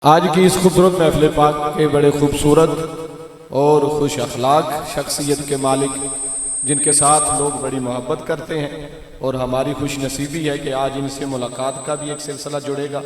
आज की इस खूबसूरत महफिल पाक के बड़े खूबसूरत और खुश अखलाक शख्सियत के मालिक जिनके साथ लोग बड़ी मोहब्बत करते हैं और हमारी खुश नसीबी है कि आज इनसे मुलाकात का भी एक सिलसिला जुड़ेगा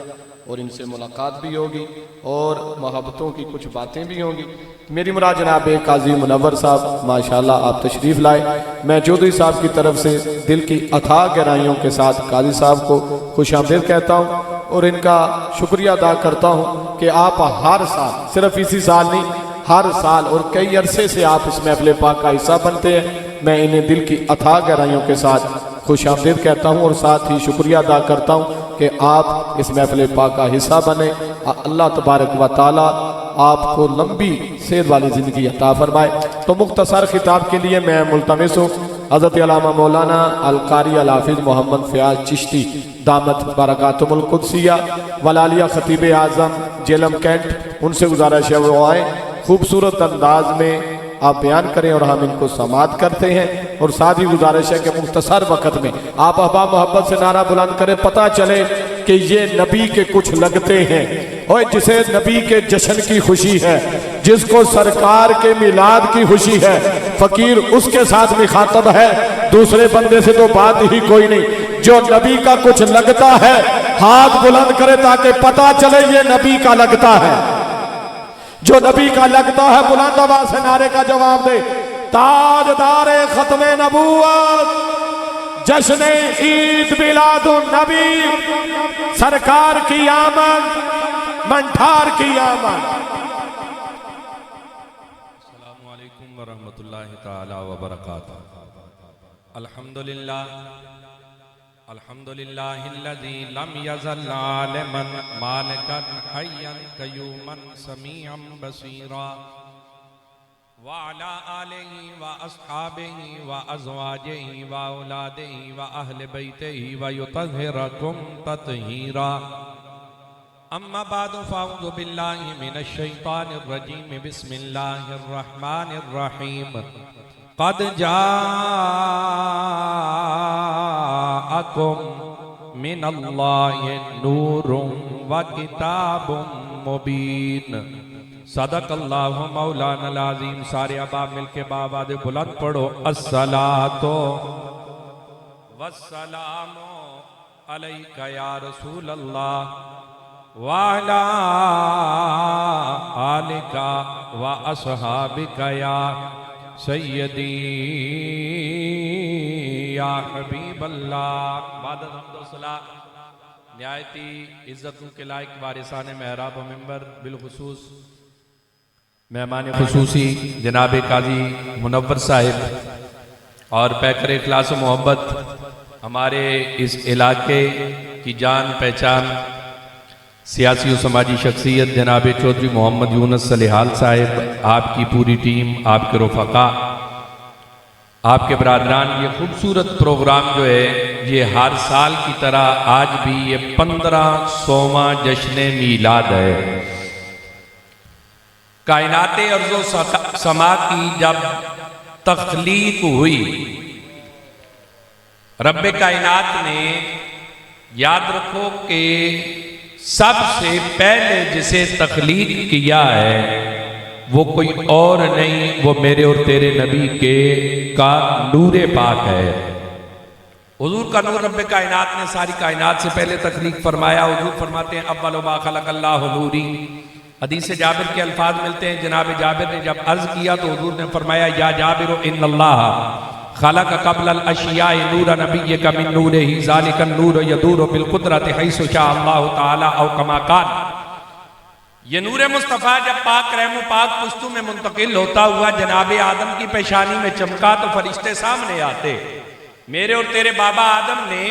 और इनसे मुलाकात भी होगी और मोहब्बतों की कुछ बातें भी होंगी। मेरी मुराद जनाब काजी मुनव्वर साहब माशाल्लाह आप तशरीफ़ लाए। मैं चौधरी साहब की तरफ से दिल की अथाह गहराइयों के साथ काजी साहब को खुशामदीद कहता हूँ और इनका शुक्रिया अदा करता हूँ कि आप हर साल, सिर्फ इसी साल नहीं, हर साल और कई अरसे से आप इस महफिल पाक का हिस्सा बनते हैं। मैं इन्हें दिल की अथाह गहराइयों के साथ खुशामदीद कहता हूँ और साथ ही शुक्रिया अदा करता हूँ कि आप इस महफिल पाक का हिस्सा बने। अल्लाह तबारक व तआला आपको लंबी सेहत वाली ज़िंदगी अता फरमाए। तो मुख्तसर खिताब के लिए मैं मुल्तमिस हूँ हज़रत अल्लामा मौलाना अल कारी अल हाफिज़ मोहम्मद फ़याज़ चिश्ती दामत बरकातुहुल कुद्सिया वलालिया खतीब आज़म जेलम कैंट, उनसे गुजारिश है वो आए, खूबसूरत अंदाज में आप बयान करें और हम इनको समात करते हैं। और साथ ही गुजारिश है कि मुख्तसर वक़्त में आप अहबाब मोहब्बत से नारा बुलंद करें, पता चले कि ये नबी के कुछ लगते हैं और जिसे नबी के जश्न की खुशी है, जिसको सरकार के मिलाद की खुशी है, फकीर उसके साथ मुखातब है, दूसरे बंदे से तो बात ही कोई नहीं। जो नबी का कुछ लगता है हाथ बुलंद करे ताकि पता चले ये नबी का लगता है। जो नबी का लगता है बुलंद आवाज से नारे का जवाब दे। ताजदारे खत्मे नबूवत जश्न ईद मिलादुन नबी, सरकार की आमद मंठार की आमद। अस्सलामु अलैकुम व रहमतुल्लाहि तआला व बरकातुहू। अल्हम्दुलिल्लाहिल्लज़ी लम यज़ल आलिमन मालिकन हय्यन क़य्यूमन समीअन बसीरा व अला आलिहि व अस्हाबिहि व अज़वाजिहि व औलादिहि व अहले बैतिहि व युतहिरकुम तत्हीरा। अम्मा बादु फ़अऊज़ु बिल्लाहि मिनश शैतानिर रजीम। बिस्मिल्लाहिर रहमानिर रहीम। क़द जाअकुम मिनल्लाहि नूरुम व किताबुम मुबीन। सदक़ल्लाहु मौलानल अज़ीम। सारे अहबाब मिलके बावाज़ बुलंद पढ़ो। अस्सलातो वस्सलामु अलैका या रसूलल्लाह व अला आलिका व अस्हाबिका या सय्यदी या हबीबल्लाह। बाद हम्द व सला निहायती इज़्ज़तों के लायक वारिसाने महराब व मिंबर बिलखुसूस मेहमान खुसूसी जनाब काजी मुनव्वर साहिब और पैकर इखलास मोहब्बत हमारे इस इलाके की जान पहचान सियासी और समाजी शख्सियत जनाब चौधरी मोहम्मद यूनुस सलिहाल साहिब, आपकी पूरी टीम, आपके रफ़क़ा, आपके बरादरान, ये खूबसूरत प्रोग्राम जो है ये हर साल की तरह आज भी ये 1500वां जश्न मीलाद है। कायनात अर्ज़ो समा की जब तख्लीक हुई, रब्बे कायनात ने, याद रखो कि सबसे पहले जिसे तख्लीक किया है वो कोई और नहीं, वो मेरे और तेरे नबी के का नूरे पाक है। हुजूर का नूर रब्बे कायनात ने सारी कायनात से पहले तख्लीक फरमाया। हुजूर फरमाते हैं अव्वलु मा खलक़ल्लाहु नूरी। हदीस जाबिर के अल्फाज मिलते हैं, जनाब जाबिर ने जब अर्ज किया तो हुजूर ने फरमाया या जाबिर इन्नल्लाह खलक़ क़ब्लल अशियाए नूर नबिय्यिका मिन नूरिही ज़ालिकन नूर यदूरु बिल क़ुदरति हैसु शाअ अल्लाहु तआला औ कमा कान। ये नूर मुस्तफ़ा जब पाक रहमो पाक पुश्तों में मुंतकिल होता हुआ जनाब आदम की पेशानी में चमका तो फरिश्ते सामने आते। मेरे और तेरे बाबा आदम ने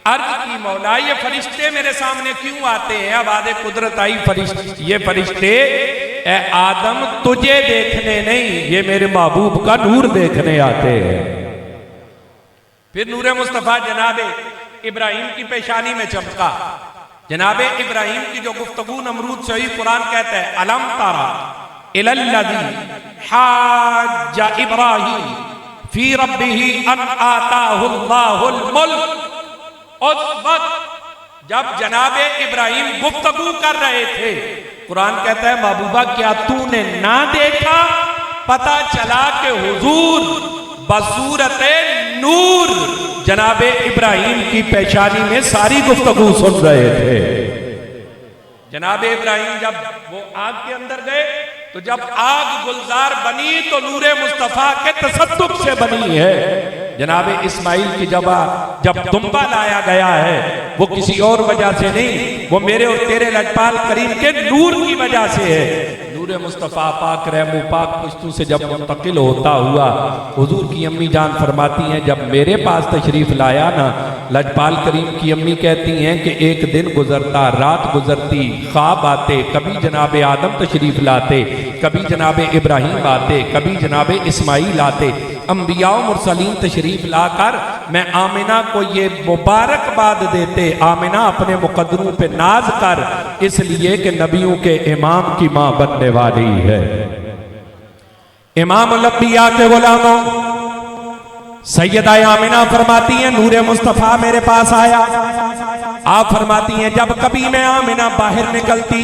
अर्ज की मौला ये फरिश्ते मेरे सामने क्यों आते हैं? आवाज़े कुदरत आई, ये फरिश्ते ए आदम तुझे देखने नहीं, ये मेरे महबूब का नूर देखने आते हैं। फिर नूर मुस्तफ़ा जनाबे इब्राहिम की पेशानी में चमका। जनाबे इब्राहिम की जो गुफ्तगू नमरूद से हुई, कुरान कहता है अलम तारा इलल्लज़ी हाज्जा इब्राहिम फी रब्बिही अन आताहुल्लाहुल मुल्क। उस वक्त जब जनाबे इब्राहिम गुफ्तगू कर रहे थे कुरान कहता है महबूबा क्या तूने ना देखा, पता चला कि हुजूर बसूरत नूर जनाबे इब्राहिम की पेशानी में सारी गुफ्तगू सुन रहे थे। जनाबे इब्राहिम जब वो आग के अंदर गए तो जब आग गुलजार बनी तो नूरे मुस्तफा के तसद्दुक से बनी है। जनाबे इस्माइल की जब दुम्बा लाया गया है वो किसी और वजह से नहीं, वो मेरे और तेरे लजपाल करीम के नूर की वजह से है। नूरे मुस्तफ़ा पाक रहमू पाक पुश्तों से जब मुंतकिल होता हुआ हुजूर की अम्मी जान फरमाती हैं जब मेरे पास तशरीफ लाया ना, लजपाल करीम की अम्मी कहती हैं कि एक दिन गुजरता, रात गुजरती, ख्वाब आते, कभी जनाबे आदम तशरीफ लाते, कभी जनाबे इब्राहिम आते, कभी जनाबे इस्माइल आते, अंबिया मुरसलीन तशरीफ लाकर मैं आमिना को ये मुबारकबाद देते, आमिना अपने मुकद्दरों पे नाज कर, इसलिए कि नबियों के इमाम की मां बनने वाली है। इमाम लंबिया के गुलामों सैयदा आमिना फरमाती हैं नूरे मुस्तफा मेरे पास आया। आप फरमाती हैं जब कभी मैं आमिना बाहर निकलती,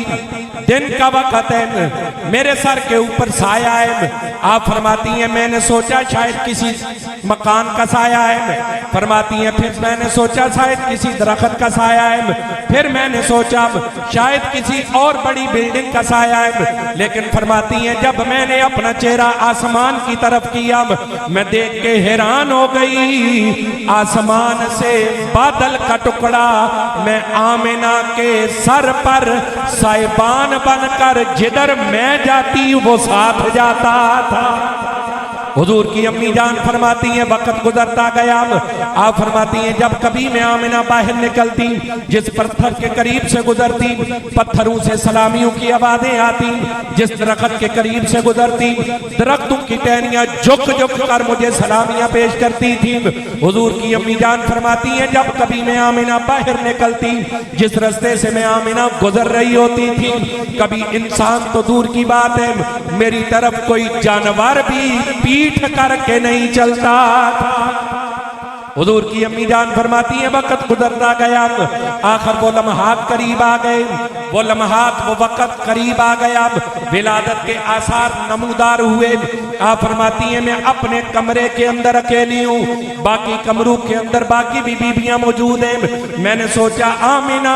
दिन का वक्त है, मेरे सर के ऊपर साया है। आप फरमाती हैं मैंने सोचा शायद किसी मकान का साया है। फरमाती हैं फिर मैंने सोचा शायद किसी दरख्त का साया है। फिर मैंने सोचा शायद किसी और बड़ी बिल्डिंग का साया है। लेकिन फरमाती हैं जब मैंने अपना चेहरा आसमान की तरफ किया, मैं देख के हैरान हो गई। आसमान से बादल का टुकड़ा मैं आमिना के सर पर साहिबान बनकर जिधर मैं जाती वो साथ जाता था। हुजूर की अम्मी जान फरमाती हैं वक्त गुजरता गया। आप फरमाती हैं जब कभी मैं आमिना बाहर निकलती, जिस पत्थर के करीब से गुजरती पत्थरों से सलामियों की आवाजें आती, जिस दरख्त के करीब से गुजरती दरख्तों की टहनियां झुक झुक कर मुझे सलामियां पेश करती थी। हुजूर की अम्मी जान फरमाती हैं जब कभी मैं आमिना बाहर निकलती, जिस रास्ते से मैं आमिना गुजर रही होती थी, कभी इंसान तो दूर की बात है मेरी तरफ कोई जानवर भी पीठ करके नहीं चलता था। हुजूर की अम्मी जान फरमाती है वक्त गुजरता गया, आखिर वो लम्हात करीब आ गए, वो लम्हात वो वक्त करीब आ गया, विलादत के आसार नमूदार हुए। आप फरमाती हैं मैं अपने कमरे के अंदर अकेली हूँ, बाकी कमरों के अंदर बाकी भी बीबियां मौजूद हैं। मैंने सोचा आमिना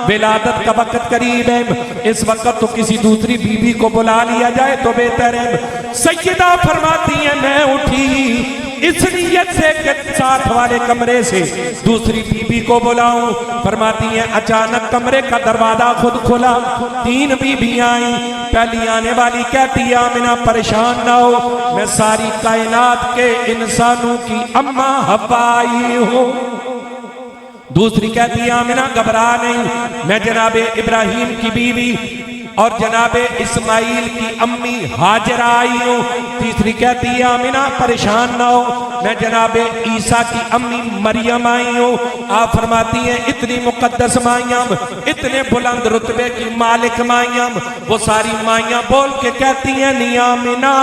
विलादत का वक्त करीब है, इस वक्त तो किसी दूसरी बीबी को बुला लिया जाए तो बेहतर है। सैयदा फरमाती है मैं उठी इस नियत से कि साथ वाले कमरे से दूसरी बीबी को बुलाऊं। फरमाती हैं अचानक कमरे का दरवाजा खुद खुला, 3 बीबियां आई। पहली आने वाली कहती है आमिना परेशान ना हो, मैं सारी कायनात के इंसानों की अम्मा हव्वा आई हूं। दूसरी कहती है आमिना घबरा नहीं, मैं जनाबे इब्राहिम की बीवी और जनाबे इस्माइल की अम्मी हाजरा आई हूँ। तीसरी कहती है आमिना परेशान ना हो, मैं जनाबे ईसा की अम्मी मरियम आई हूँ। आप फरमाती हैं इतनी मुकद्दस माइयां, इतने बुलंद रुतबे की मालिक माइयां, वो सारी माइयां बोल के कहती हैं नहीं आमिना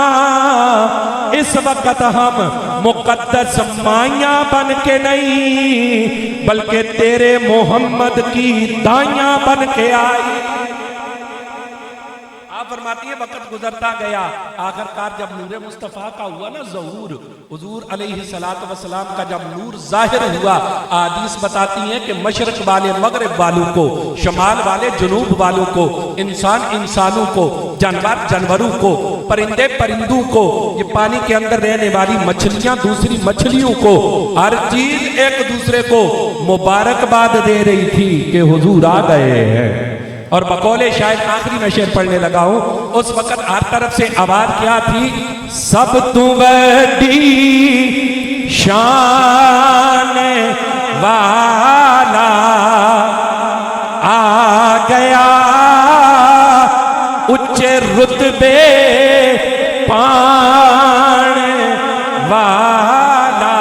इस वक्त हम मुकद्दस माइयां बन के नहीं बल्कि तेरे मोहम्मद की दाइयां बन के आई। फरमाती है वक्त गुजरता गया, आखिरकार जब नूरे मुस्तफा का हुआ ना ज़हूर, हुजूर अलैहिस्सलातु वस्सलाम का जब नूर जाहिर हुआ, हदीस बताती है कि मशरक वाले मगरिब वालों को, शमाल वाले जुनूब वालों को, इंसान इंसानों को, जानवर जानवरों को, परिंदे परिंदों को, ये पानी के अंदर रहने वाली मछलियां दूसरी मछलियों को, हर चीज एक दूसरे को मुबारकबाद दे रही थी कि हुजूर आ गए हैं। और बकौले शायद आखिरी में शेर पढ़ने लगा हूं, उस वक्त हर तरफ से आवाज क्या थी, सब तू बड़ी शान वाला आ गया, उच्चे रुतबे पाने वाला।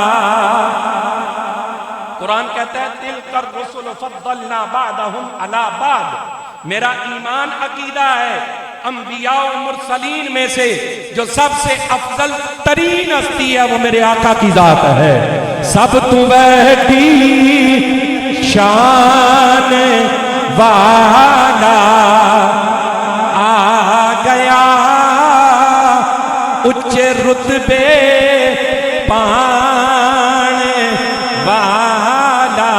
कुरान कहता है तिल कर रुसुल फद्दलना बादहुम अला बाद। मेरा ईमान अकीदा है अंबिया और मुरसलीन में से जो सबसे अफजल तरीन हस्ती है वो मेरे आका की जात है। सब तू बैठी शान वाला रुतबे पाने वाला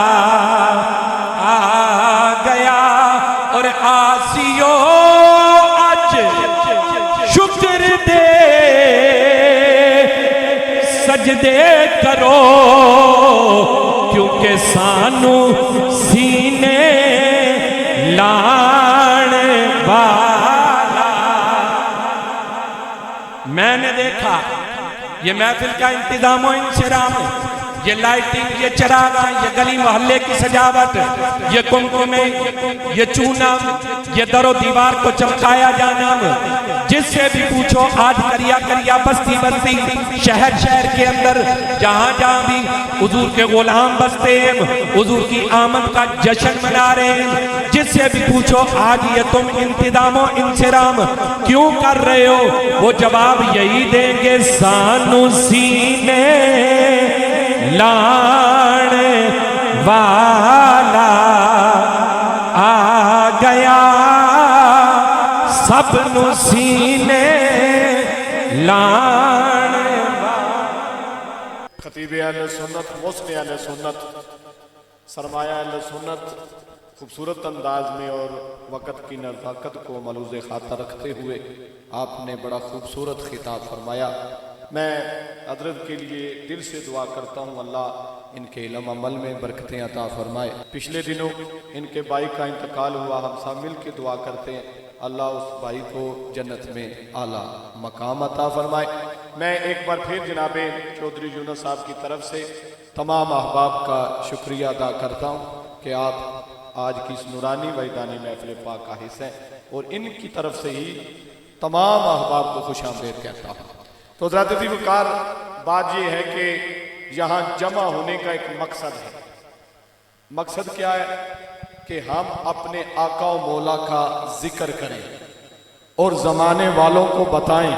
आ गया और आसियो अज शुक्र दे सजदे करो क्योंकि सानू सीने लाण वाला। मैंने देखा ये महफिल का इंतजाम और इंसराम, ये लाइटिंग, ये चरागा, ये गली मोहल्ले की सजावट, ये कुमकुमे, ये चूना, ये दरो दीवार को चमकाया जाना, जिससे भी पूछो आज करिया करिया बस्ती बस्ती शहर शहर के अंदर जहां जहां भी हुजूर के गुलाम बसते हैं, हुजूर की आमद का जश्न मना रहे हैं। जिससे भी पूछो आज ये तुम इंतजामो इंसराम क्यों कर रहे हो, वो जवाब यही देंगे सानू सीने लाण वाला आ गया, सब नू सीने लाण। खतीब अहले सुन्नत, मुस्लिम अहले सुन्नत, सरमाया अहले सुन्नत खूबसूरत अंदाज में और वक़्त की नज़ाकत को मलूज़ खातर रखते हुए आपने बड़ा खूबसूरत खिताब फरमाया। मैं हज़रत के लिए दिल से दुआ करता हूँ अल्लाह इनके इल्म अमल में बरकतें अता फरमाए। पिछले दिनों इनके भाई का इंतकाल हुआ, हम सब मिल के दुआ करते हैं अल्लाह उस भाई को जन्नत में आला मकाम अता फरमाए। मैं एक बार फिर जनाबे चौधरी यूनुस साहब की तरफ से तमाम अहबाब का शुक्रिया अदा करता हूँ कि आप आज की इस नूरानी वैदानी महफिल पाक का हिस्सा हैं और इनकी तरफ से ही तमाम अहबाब को खुश आमदीद कहता हूँ। तो ज़ाती वकार बात यह है कि यहाँ जमा होने का एक मकसद है। मकसद क्या है कि हम अपने आका और मौला का जिक्र करें और ज़माने वालों को बताएं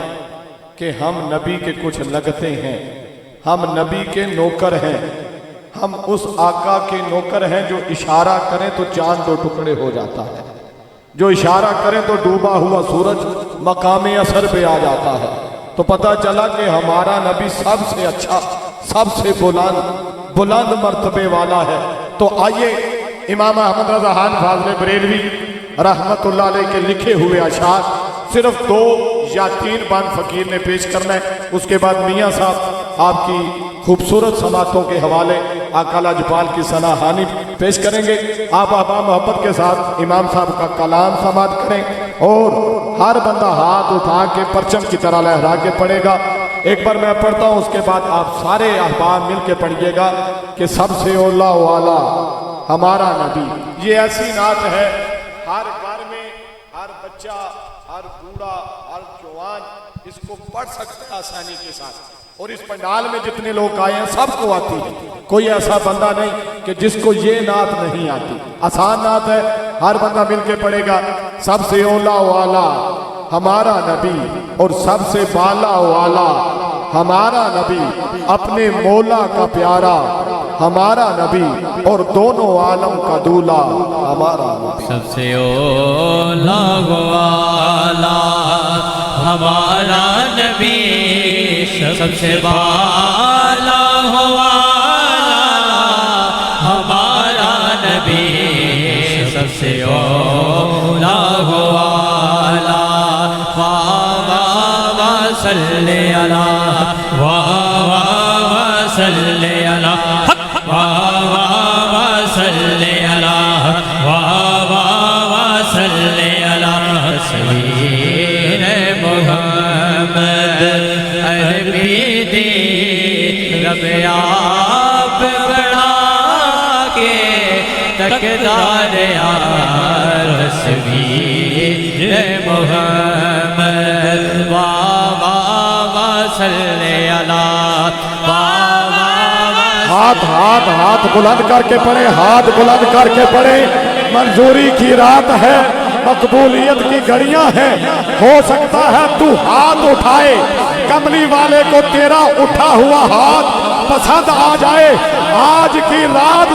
कि हम नबी के कुछ लगते हैं, हम नबी के नौकर हैं, हम उस आका के नौकर हैं जो इशारा करें तो चांद दो टुकड़े हो जाता है, जो इशारा करें तो डूबा हुआ सूरज मकामे असर पे आ जाता है। तो पता चला कि हमारा नबी सबसे अच्छा, सबसे बुलंद मर्तबे वाला है। तो आइए इमाम अहमद रज़ा खान फाज़िल बरेलवी रहमतुल्लाह अलैह के लिखे हुए अशार सिर्फ 2 या 3 बार फकीर ने पेश करना है, उसके बाद मियाँ साहब आपकी खूबसूरत समातों के हवाले आका लाजपाल की सनाहानी पेश करेंगे। आप आबा मोहब्बत के साथ इमाम साहब का कलाम समात करें और हर बंदा हाथ उठा के परचम की तरह लहरा के पढ़ेगा। एक बार मैं पढ़ता हूँ, उसके बाद आप सारे अहबाब मिल के पढ़िएगा कि सबसे औला वाला हमारा नबी। ये ऐसी नात है हर घर में हर बच्चा, हर बूढ़ा, हर जवान इसको पढ़ सकता है आसानी के साथ। और इस पंडाल में जितने लोग आए हैं सबको आती है, कोई ऐसा बंदा नहीं कि जिसको ये नात नहीं आती। आसान नात है, हर बंदा मिलके पढ़ेगा। सबसे औला वाला हमारा नबी और सबसे बाला वाला हमारा नबी, अपने मौला का प्यारा हमारा नबी और दोनों आलम का दूल्हा हमारा नबी। सबसे औला वाला हमारा नबी, सबसे बाला वाला हमारा नबी, सबसे औला वाला। वाह सल्ले अला, वाह सल्ले अला, वाह सल्ले अला, वाह सल्ले अला सय्यिदे मुहम्मद अरबी दे रब आप बना के तकदार यार सय्यिदे मुहम्मद। वाह सल्ले अला, हाथ बुलंद करके पढ़े, हाथ बुलंद करके पढ़े। मंजूरी की रात है, मकबूलियत की घड़ियां हैं। हो सकता है तू हाथ उठाए, कमली वाले को तेरा उठा हुआ हाथ पसंद आ जाए। आज की रात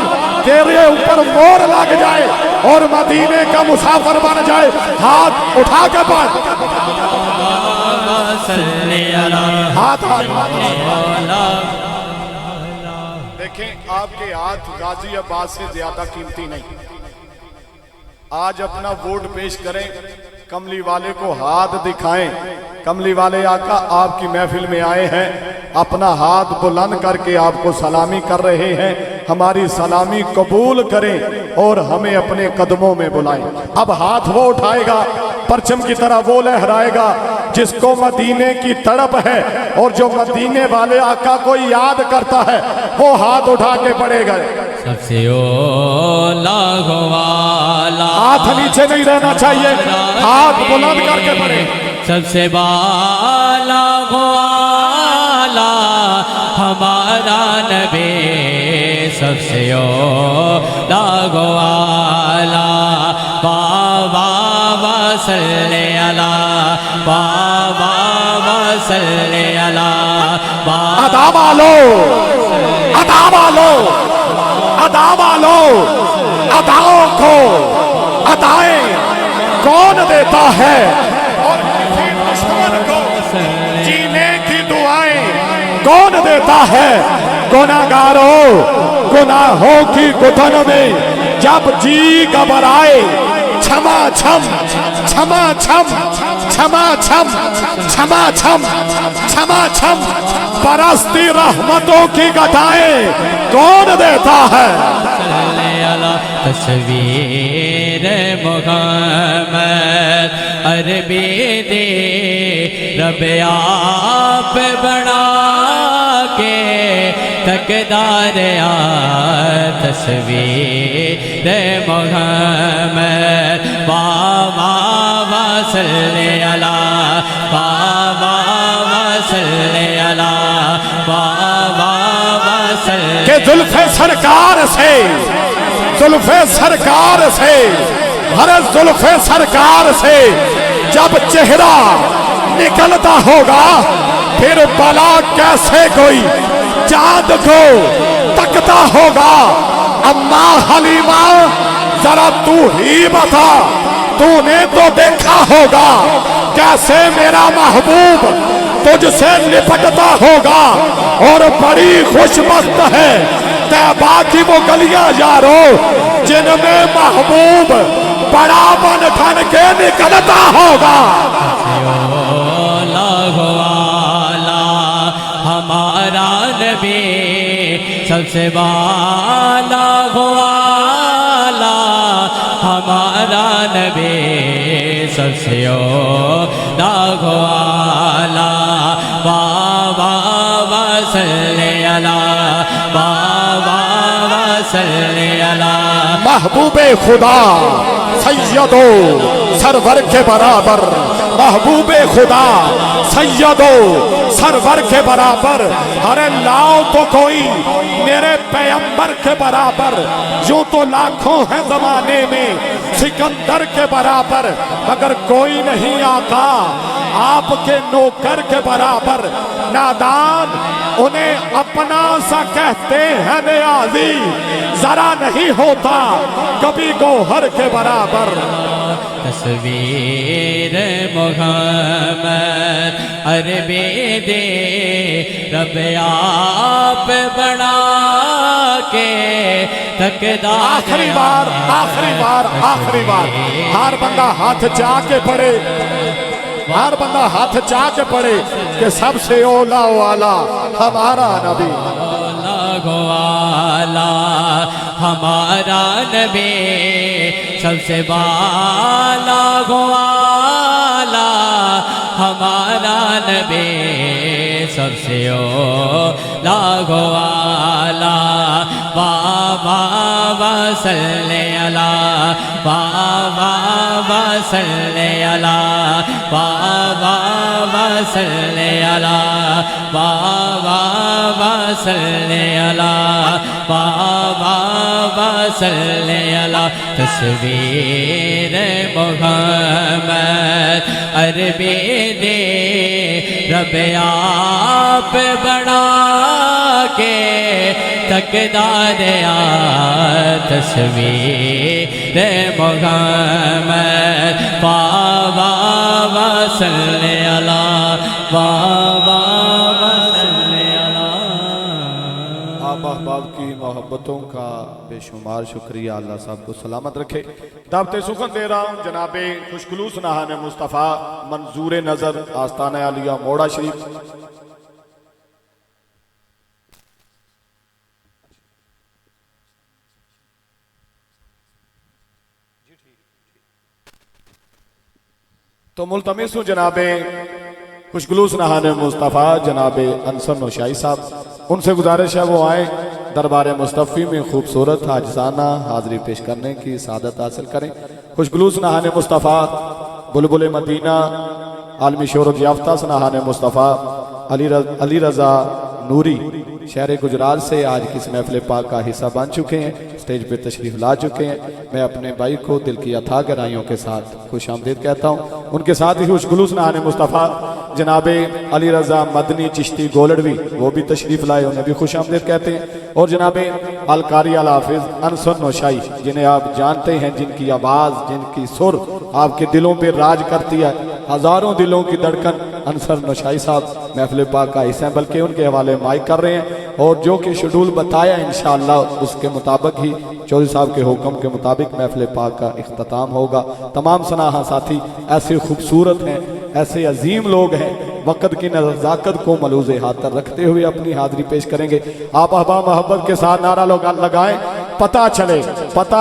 तेरे ऊपर मोर लग जाए और मदीने का मुसाफिर बन जाए। हाथ उठा के पढ़। सल्ले अला हाथ मौला। देखें, आपके हाथ गाजी अब्बास से ज्यादा कीमती नहीं। आज अपना वोट पेश करें, कमली वाले को हाथ दिखाएं। कमली वाले आका आपकी महफिल में आए हैं, अपना हाथ बुलंद करके आपको सलामी कर रहे हैं। हमारी सलामी कबूल करें और हमें अपने कदमों में बुलाएं। अब हाथ वो उठाएगा, परचम की तरह वो लहराएगा जिसको मदीने की तड़प है, और जो मदीने वाले आका को याद करता है वो हाथ उठा के पड़ेगा। सबसे ओला वाला, हाथ नीचे नहीं रहना चाहिए, हाथ बुलंद करके पड़े। सबसे बाला वाला हमारा नबी, सबसे ओला वाला। बाबा वसल्ले अला, बाबा वसल्ले अला, अदा वालो, अदा वालो, अदा वालो, अदाओं को अदाएं कौन देता है, और दुश्मन को जीने की दुआएं कौन देता है। गुनाहगारों, गुनाहों की गुथन में जब जी घबराए, क्षमा छम, क्षमा छम, क्षमा छम, क्षमा छम, क्षमा छम, परस्ती रहमतों की गदाएं कौन देता है। तस्वीर मुहम्मद अरबी दे रब आप बना के तकदार आ। तस्वीर मुहम्मद बाबा वसल्ले अला, बाबा वसल्ले अला, बाबा वसल्ले। के जुल्फे सरकार से, जुल्फे सरकार से, हर जुल्फे सरकार से जब चेहरा निकलता होगा, फिर भला कैसे कोई चांद को तकता होगा। अम्मा हलीमा जरा तू ही बता, तूने तो देखा होगा कैसे मेरा महबूब तुझसे निपटता होगा। और बड़ी खुशबख्त है तैबा की वो गलियां यारो, जिनमें महबूब बड़ा बन ठन के निकलता होगा। हमारा नबी सबसे वाला वाला, हमारा नबी सबसे ओला वाला। बाबा वसल्ले अला, बाबा वसल्ले अला। महबूबे खुदा सैयदो सरवर के बराबर, महबूबे खुदा सैयदो सरवर के बराबर। अरे लाओ तो कोई मेरे पैगंबर के बराबर, यूं तो लाखों हैं जमाने में सिकंदर के बराबर, मगर कोई नहीं आता आपके नौकर के बराबर। नादान उन्हें अपना सा कहते हैं नियाज़ी, जरा नहीं होता कभी गौहर के बराबर। तस्वीर मुहम्मद अरबी दे रब आप बना के तकदार। आखिरी बार, आखिरी बार, आखिरी बार, हर बंदा हाथ जाके पड़े, हर बंदा हाथ जाके पड़े कि सबसे ओला वाला हमारा नबी। वाला हमारा नबी सबसे वाला वाला, हमारा नबी सबसे ओला वाला। बाबा वसल्ले अला, बाबा वसल्ले अला, बाबा वसल्ले अला, बाबा वसल्ले अला, बाबा वसल्ले अला। तस्वीर मुहम्मद अरबी दे रब आप बना के तकदार आ। तस्वीर मुहम्मद बाबा वसल्ले अला, वाह वाह वसल्ले अला। आप अहबाब की मोहब्बतों का बेशुमार शुक्रिया। अल्लाह साहब को सलामत रखे। दावत सुखन दे रहा हूँ जनाबे खुशखुलूस नहाने मुस्तफ़ा मंजूर नज़र आस्ताना आलिया मोड़ा शरीफ। तो मुल्तमिस हूँ जनाबे खुशखुलूस नहाने मुस्तफ़ा जनाबे अंसर नौशाई साहब, उनसे गुजारिश है वो आए दरबार मुस्तफ़ी में खूबसूरत हाजसाना हाज़री पेश करने की सादत हासिल करें। खुशखुलूस नहाने मुस्तफ़ा बुलबुल मदीना आलमी शोहरत याफ्ता नहाने मुस्तफ़ा अली रज़ा नूरी शहर गुजरात से आज किस महफिल पाक का हिस्सा बन चुके हैं, स्टेज पे तशरीफ ला चुके हैं। मैं अपने भाई को दिल की अथाह गहराइयों के साथ खुश आमदीद कहता हूँ। उनके साथ ही खुशखुलूस नहाने मुस्तफ़ा जनाबे अली रज़ा मदनी चिश्ती गोलड़वी वो भी तशरीफ लाए, उन्हें भी खुश आमदीद कहते हैं। और जनाबे अल कारी अल हाफिज अंसर नौशाई जिन्हें आप जानते हैं, जिनकी आवाज़ जिनकी सुर आपके दिलों पर राज करती है, हज़ारों दिलों की धड़कन अंसर नौशाई साहब महफिल पाक का हिस्सा, बल्कि उनके हवाले माइक कर रहे हैं। और जो कि शेड्यूल बताया इंशाअल्लाह उसके मुताबिक ही चौधरी साहब के हुक्म के मुताबिक महफिल पाक का इख्तिताम होगा। तमाम सनाहा साथी ऐसे खूबसूरत हैं, ऐसे अजीम लोग हैं, वक़्त की नज़ाकत को मलूज़े हाथर रखते हुए अपनी हाज़री पेश करेंगे। आप अहबा मोहब्बत के साथ नारा लोग लगाएं, पता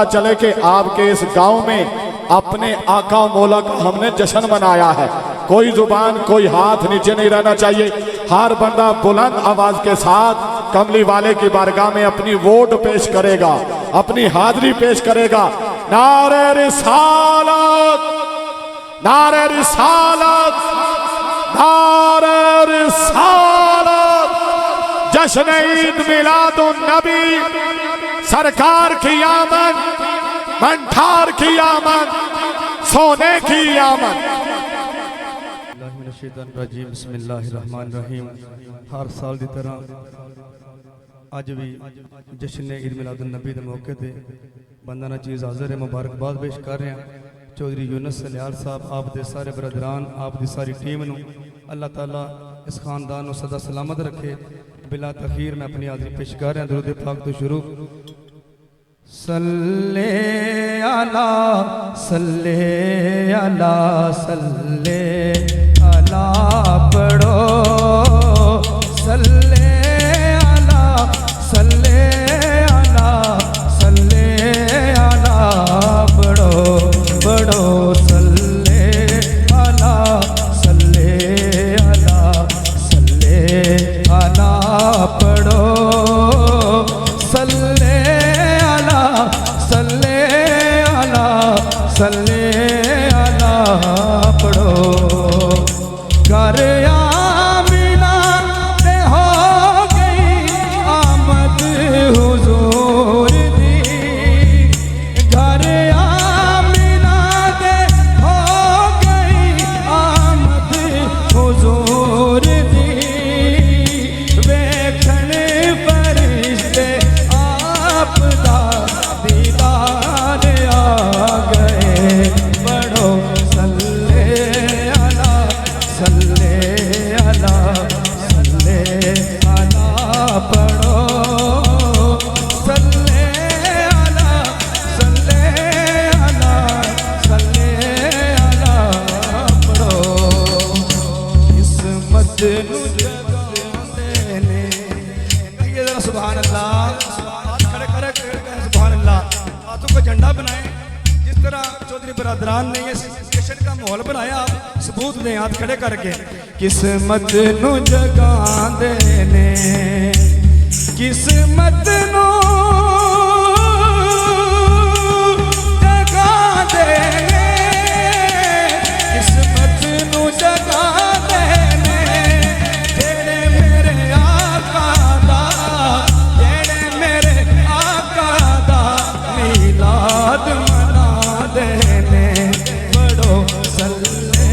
चले कि आपके इस गाँव में अपने आका मौला का हमने जश्न मनाया है। कोई जुबान कोई हाथ नीचे नहीं रहना चाहिए। हर बंदा बुलंद आवाज के साथ कमली वाले की बारगाह में अपनी वोट पेश करेगा, अपनी हाजिरी पेश करेगा। नारे रिसालत, नारे रिसालत, नारे रिसालत, जश्न ईद मिलादुन नबी, सरकार की आमद, मंठार की आमद, सोने की आमद। बिस्मिल्लाहिर्रहमानिर्रहीम। हर साल की तरह अज भी जश्न ईद मिलादुन नबी के मौके पर बंदा ना चीज़ हाजिर है, मुबारकबाद पेश कर रहे हैं चौधरी यूनुस सलियाल साहब, आप दे सारे बरदरान, आप दी सारी टीम नूं अल्लाह ताला इस खानदान नूं सदा सलामत रखे। बिला तखीर मैं अपनी हाज़री पेश कर रहा दुरूद पाक तो शुरू। सल्ले अला सल्ले अला सल्ले अला पढ़ो, सल्ले अला सल्ले अला सल्ले अला पढ़ो पढ़ो, सल्ले अला सल्ले अला सल्ले अला पढ़ो, सल्ले अला सल्ले अला सल्ले अला पढ़ो। घर आमिना ते हो गई आमद हुजूर दी, घर आमिना ते हो गई आमद हुजूर दी, वेखन फरिश्ते आप दा दीदार आ गए, पढ़ो सल्ले अला सल्ले अला सल्ले अला पढ़ो, सल्ले अला सल्ले अला सल्ले अला पढ़ो। किस्मत नूं जगांदे ने, ये जरा सुभान अल्लाह, हाथ खड़े करे सुभान अल्लाह, हाथों का झंडा बनाए। जिस तरह चौधरी बरादरान ने ये जश्न का माहौल बनाया, सबूत दें हाथ खड़े करके। किस्मत नूं जगांदे ने, किस्मत नूं जगांदे ने, किस्मत नूं जगांदे ने, जेड़े मेरे आका दा, जेड़े मेरे आका दा मिलाद मनादे ने, पढ़ो सल्ले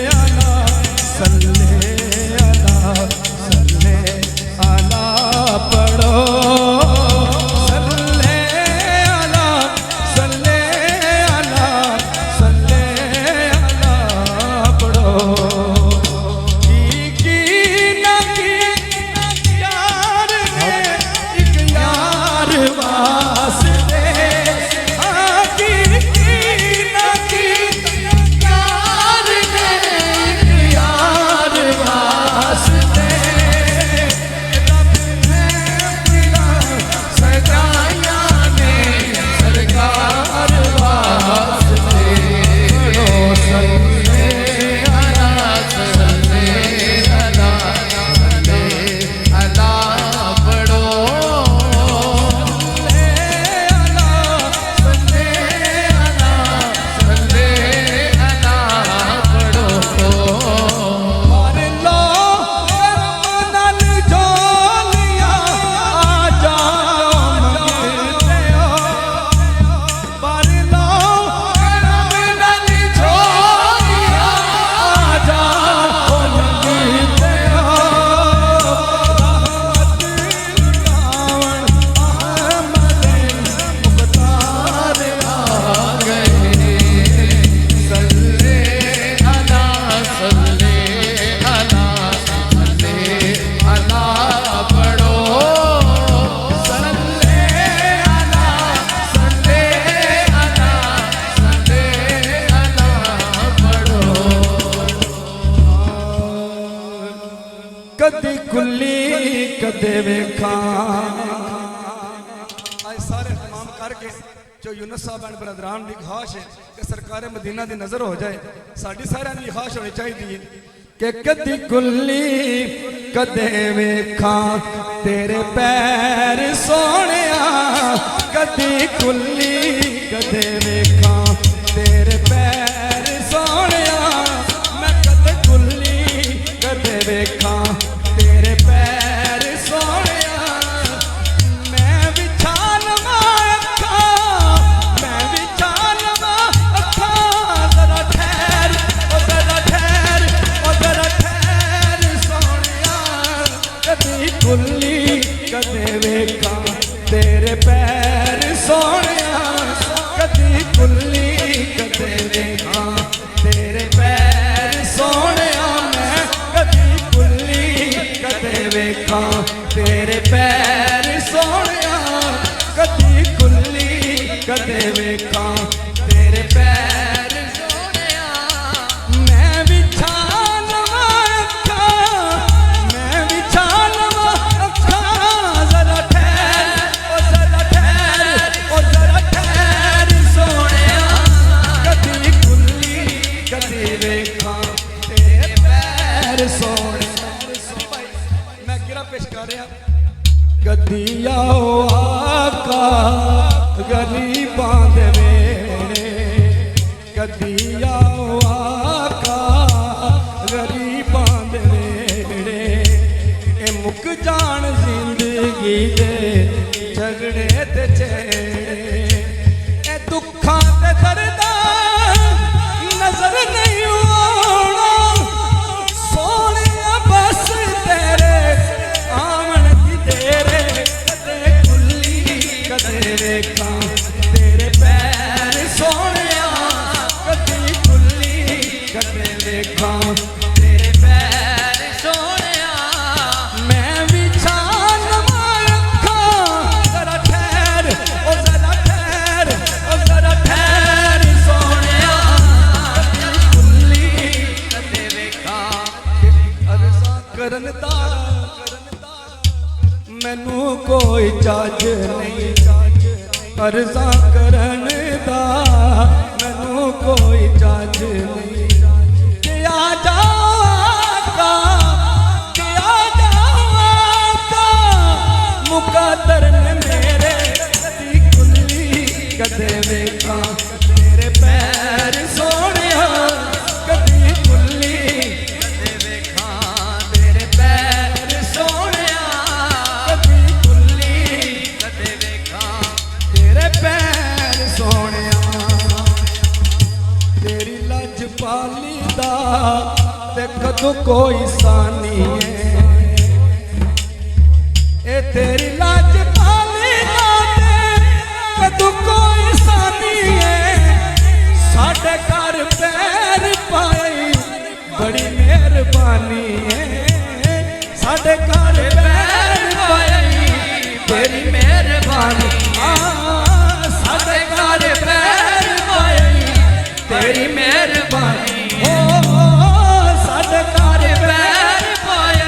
अला सल्ले अला सल्ले अला पढ़ो, कदे वेखां। आज सारे तमाम करके जो यूनुस साहब एंड ब्रदरान की ख्वाहिश है कि सरकार मदीना की नज़र हो जाए, साड़ी सारे की ख्वाहिश होनी चाहिए कि कदी कुल्ली कदे वेखां तेरे पैर सोहणिया, कदी कुल्ली कदे वेखां तेरे पैर सोहणिया, मैं कदे कुल्ली कदे वेखां तेरे पैर सोहणिया, मैं विछा लवां अखां, मैं विछा लवां अखां, जरा ठहर ओ जरा ठहर ओ जरा ठहर सोहणिया, कदी कुल्ली कदे वेखां तेरे पैर सोहणिया, कदी कुल्ली कदे वेखां तेरे पैर सोहणिया, मैं कदी कुल्ली कदे वेखां तेरे पैर सोहणिया, कदी कुल्ली कदे वेखां तेरे पैर सोहणिया, मैं विछा लवां अखां, मैं विछा लवां अखां, जरा ठहर ओ जरा ठहर ओ जरा ठहर सोहणिया, कदी कुल्ली कदे वेखां तेरे पैर सोहणिया। मैं गिरा पेश कर रहा, कदी आओ आका गरीबां दे वेड़े, कदी आओ आका गरीबां दे वेड़े, ए मुक जान जिंदगी दे झगड़े ते छेड़े, ए दुखां ते दर्दां नजर नहीं आउणा, सोहणिया बस तेरे आवन दी तेरे, कदे कुल्ली कदे वेखां तेरे पैर सोहणिया, कदी कुल्ली कदे वेखां तेरे पैर सोहणिया, मैं विछा लवां अखां, जरा ठहर ओ जरा ठहर ओ जरा ठहर सोहणिया, कदी कुल्ली कदे वेखां अरज़ां करन दा मैनू कोई चज नहीं, अरज़ां करन दा मैनू कोई चज नहीं, कि आ जाओ आका, कि आ जाओ आका, मुकद्दर ने मेरे, कदी कुल्ली कदे वेखां तेरे पैर सोहणिया, कदी कुल्ली कदे वेखां तेरे पैर सोहणिया, कदी कुल्ली कदे वेखां तेरे पैर सोहणिया, तेरी लजपाली दा ते कदों कोई सानी है, ए तेरी लजपाली दा ते कदों कोई सानी है, साडे घर पैर पाई बड़ी मेहरबानी है, साडे घर पैर पाई तेरी मेहरबानी, साडे घर पैर पाई तेरी मेहरबानी, ओ साडे घर पैर पाई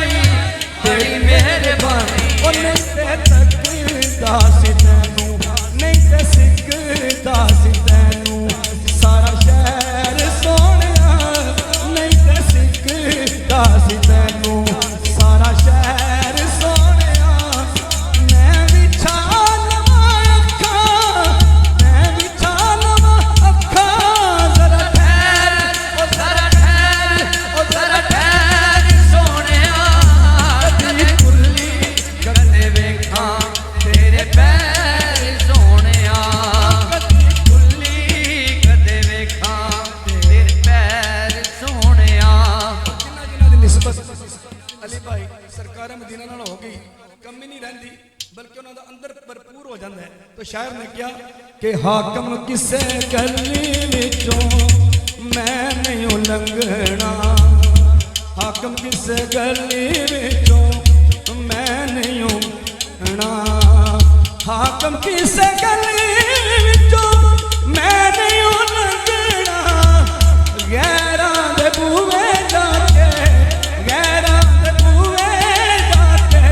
तेरी मेहरबानी, ओ नहीं ते तकदा सी तैनू, नहीं ते सिकदा सी तैनू, सारा शहर सोहणिया, नहीं ते सिकदा सी तैनू, सारा शहर सोहणिया, मैं विछा लवां अखां, मैं विछा लवां अखां, जरा ठहर ओ जरा ठहर ओ जरा ठहर सोहणिया, कदी कुल्ली कदे वेखां तेरे पैर सोहणिया, कदी कुल्ली कदे वेखां तेरे पैर सोहणिया। जिन्हां दी निस्बत अली भाई सरकार मदीना नाल हो गई, कमी नहीं रहिंदी बल्कि उन्हां दा अंदर भरपूर हो जाता है। तो शायर ने क्या कि हाकम किसे गली विचों मैं नहीं लंघना, हाकम किसे गली विचों मैं नहीं लंघना, हाकम किसे गली विचों मैं नहीं लंघना, गैरां दे बूहे जाके, गैरां दे बूहे जाके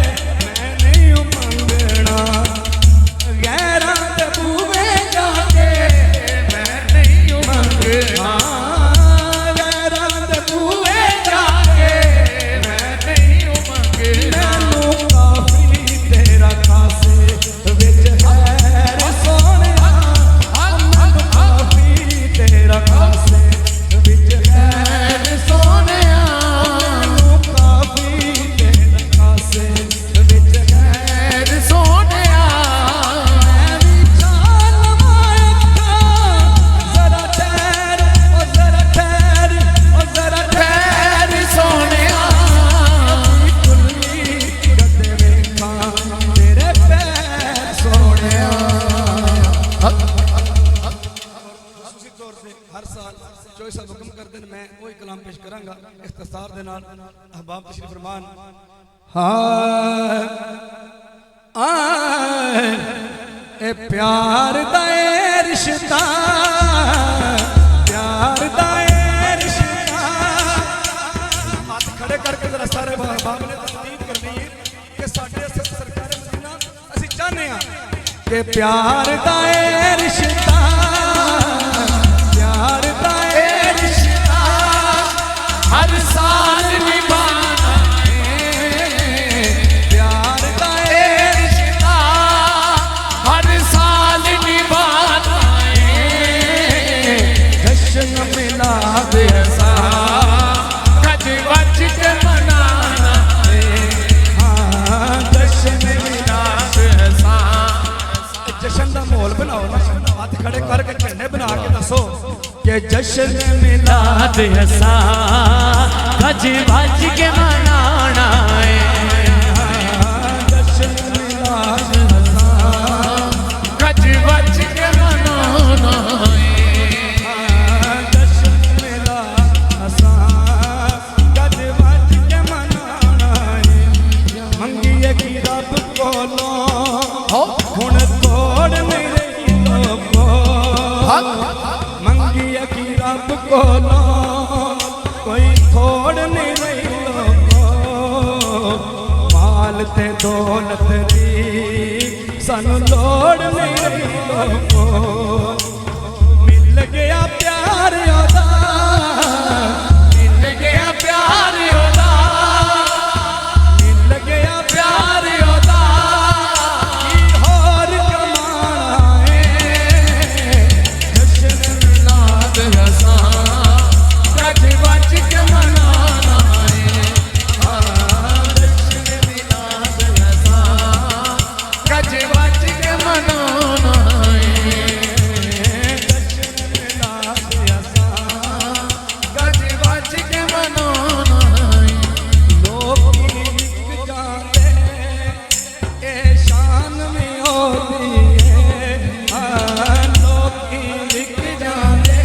चोई साहब हुक्म करते हैं मैं वही कलाम पेश करांगा इख्तिसार दे नाल अहबाब तशरीफ फरमान। हाँ ए प्यार दा रिश्ता प्यार दा रिश्ता हाथ खड़े करके जरा सारे अहबाब ने तस्दीक करनी है कि साडे सरकार मदीना असि चाहते हैं कि प्यार दा रिश्ता प्यार दा रिश्ता हर साल निभाना है प्यार दा रिश्ता हर साल निभाना है जश्न मिलाद ऐसा गज वज के मनाना है हाँ जश्न मिलाद ऐसा जश्न का माहौल बनाओ ना हाथ खड़े करके झंडे बना के दसो कि जश्न मिलाद ऐसा गज वज के मनाना है जश्न मिलाद ऐसा गज वज के मनाना है जश्न मिलाद ऐसा गज वज के मनाना है मंगिए की रब कोलो हुण तोड़ नहीं रही लोगो मंगिए की रब कोलो कोई थोड़ नहीं रही लोगो माल ते दौलत दी सानू लोड़ नहीं रही लोगो मिल गया प्यार ओदा मिल गया प्यार ओदा मिल गया प्यार ओदा की होर कमाना है जश्न मिलाद ऐसा गज वज के मनाना है जश्न मिलाद ऐसा गज वज के मनाना है जश्न मिलाद ऐसा गज वज के मनाना है लोग बिक जाते ए शान में होती है हाँ लोग बिक जाते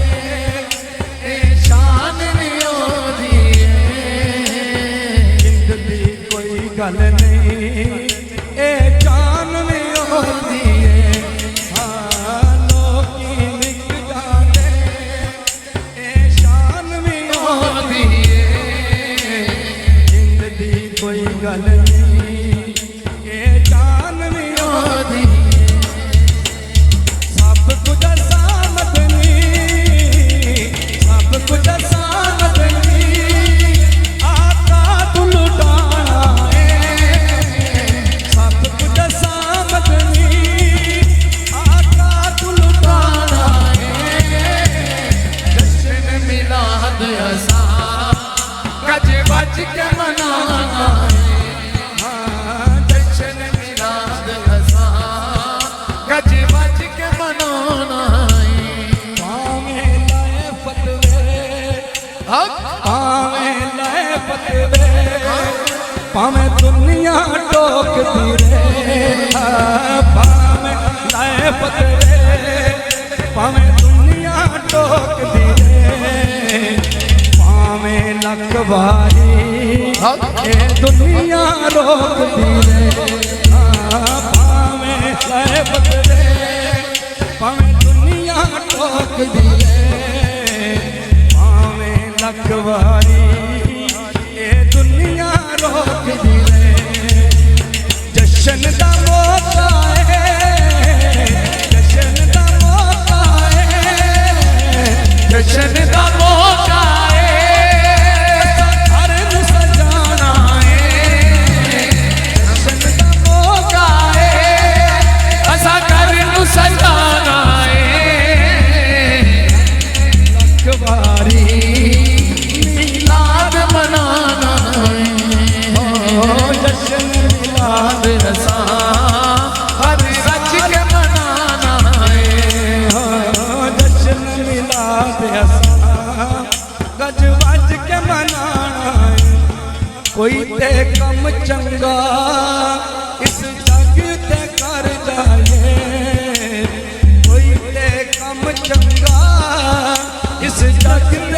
ए शान में होती है जिंदगी कोई गल नहीं ए जान में होती है हाँ लोग बिक जाते ए शान में होती है जिंदगी कोई गल नहीं ये जान नहीं होती सब कुछ सामत नहीं सब कुछ सामत नहीं आका तू लुटाना है सब कुछ सामत नहीं आका तू लुटाना है जश्न मिलाद ऐसा गज वज के मनाना है जश्न मिलाद ऐसा गज वज के मनाना है पावे लाए फतवे पावे लाए फतवे पावे दुनिया टोकती रे पावे लाए फतवे पावे दुनिया टोकती रे पावे लखवारी ये दुनिया रोकती रे पावे लाए फतवे पावे दुनिया टोकती रे पावे लखवारी ये दुनिया रोकती रे जश्न दा मौका है जश्न दा मौका है जश्न का मौका है घर नूं सजाना है जश्न का मौका है असा घर नू सजाना है लखवारी मिलाद मनाना है जश्न मिलाद ऐसा हर रच के मनाना है जश्न मिलाद ऐसा गज वज के मनाना है कोई ते कम चंगा इस जग ते कर जाए कोई ते कम चंगा इस जग ते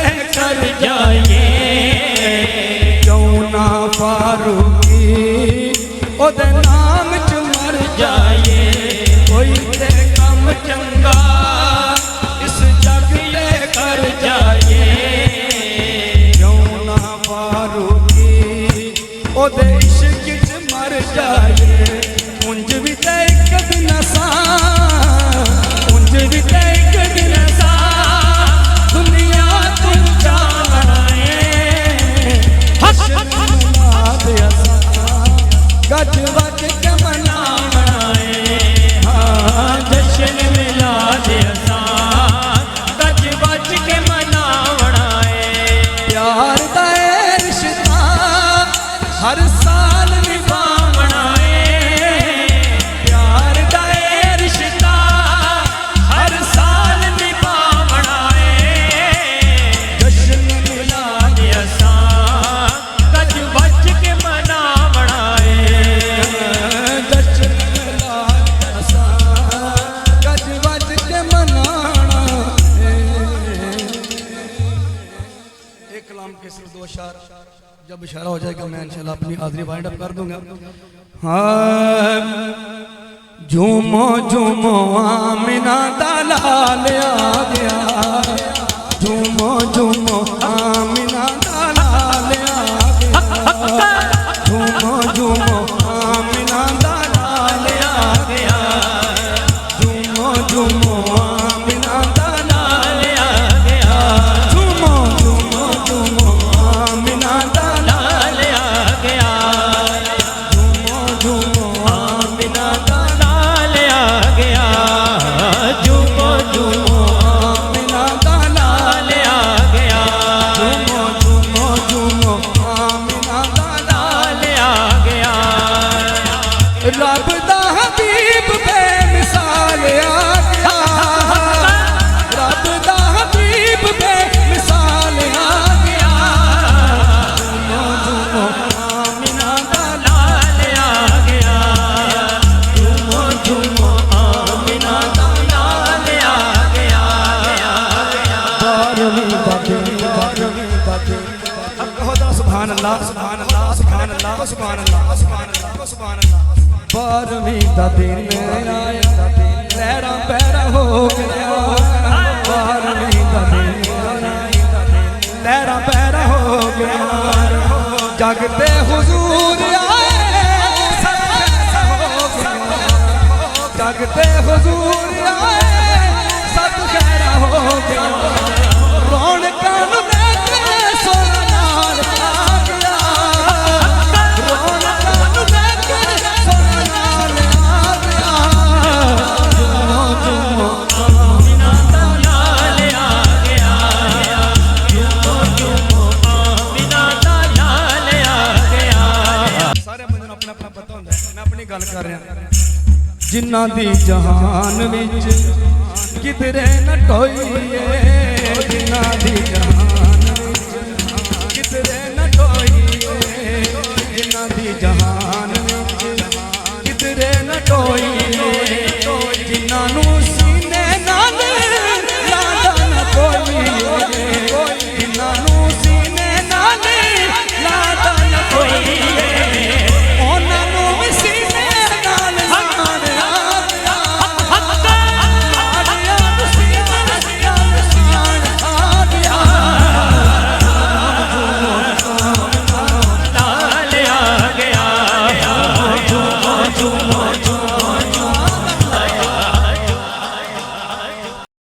जब इशारा हो जाएगा मैं इंशाल्लाह अपनी हाजिरी वाइंड अप कर दूंगा। हाँ झूमो झूमो आमिना दा लाल आ गया, झूमो झूमो आमिना दा लाल आ गया, झूमो झूमो आमिना दा लाल आ गया, झूमो झूमो आमिना दा लाल आ गया, झूमो झूमो झूमो आमिना दा लाल आ गया, झूमो झूमो आमिना दा लाल आ गया, झूमो झूमो आमिना दा लाल आ गया, झूमो झूमो झूमो आमिना दा लाल आ गया। रब दा हबीब बेमिसाल आ गया, रब दा हबीब बेमिसाल आ गया, झूमो झूमो आमिना दा लाल आ गया, झूमो झूमो आमिना दा लाल आ गया। बारहवीं बातें कहो सुभान अल्लाह सुभान अल्लाह सुभान अल्लाह सुभान अल्लाह सुभान अल्लाह सुभान अल्लाह। बारहवीं दा दिन आया लहरा पैरा हो गया, बारहवीं दा दिन आया लहरा पैरा हो गया, जगते हुजूर आए सब खैरा हो गया, जगते हुजूर आए सब खैरा हो गया, रौनकां नूं लेके सोना नाल आ गया, रौनकां नूं लेके सोना नाल आ गया, झूमो झूमो आमिना दा लाल आ गया, झूमो झूमो आमिना दा लाल आ गया। सारे बंदे नूं अपना अपना पता हुंदा है, मैं अपनी गल कर रहा जिन्ना दी जहान विच किधरे न टोईए, जिन्ना दी जहान